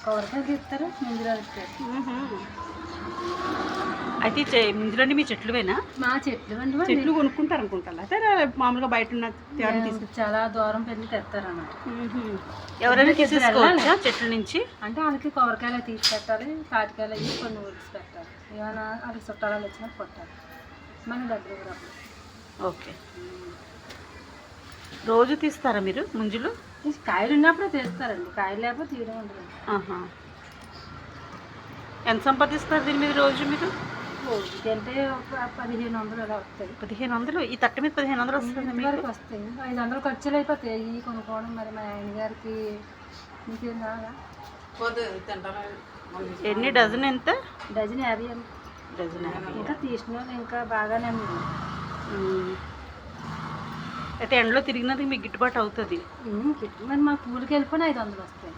కొబ్బరికాయలు తీస్తారు, ముందుగా ఇస్తారు. అయితే ఇందులోని మీ చెట్లువేనా? మా చెట్లు అండి, చెట్లు కొనుక్కుంటారు అనుకుంటారు అయితే మామూలుగా బయట ఉన్న చాలా దూరం పెళ్ళి తెస్తారన్నమాట. ఎవరైనా తీసేసుకోవచ్చా చెట్ల నుంచి? అంటే వాళ్ళకి కొబ్బరికాయలు తీసి పెట్టాలి, తాటికాయలు అవి కొన్ని ఉడిసి పెట్టాలి. ఏమైనా వాళ్ళకి చుట్టాలు వచ్చినట్టు కొట్టాలి మన దగ్గర అప్పుడు. ఓకే. రోజు తీస్తారా మీరు ముంజులు? కాయలు ఉన్నప్పుడు తీస్తారండి, కాయలు లేకపోతే తీయడం ఉండదు. ఎంత సంపాదిస్తారు దీని మీద రోజు మీరు? రోజుకి అంటే ఒక 1500 అలా వస్తాయి. 1500? ఈ తట్ట మీద 1500 వస్తుంది వరకు వస్తాయి. 500 ఖర్చులు అయిపోతాయి ఇవి కొనుక్కోవడం. మరి మా ఆయన గారికి ఇంకేం కావాలా? ఎన్ని డజన్? ఎంత? డజన్ 50 అండి. డజన్ 50. ఇంకా తీసిన వాళ్ళు ఇంకా బాగానే ఉంది. అయితే ఎండలో తిరిగినందుకు మీకు గిట్టుబాటు అవుతుంది. మరి మా కూలికి వెళ్ళిపోయిన 500 వస్తాయి.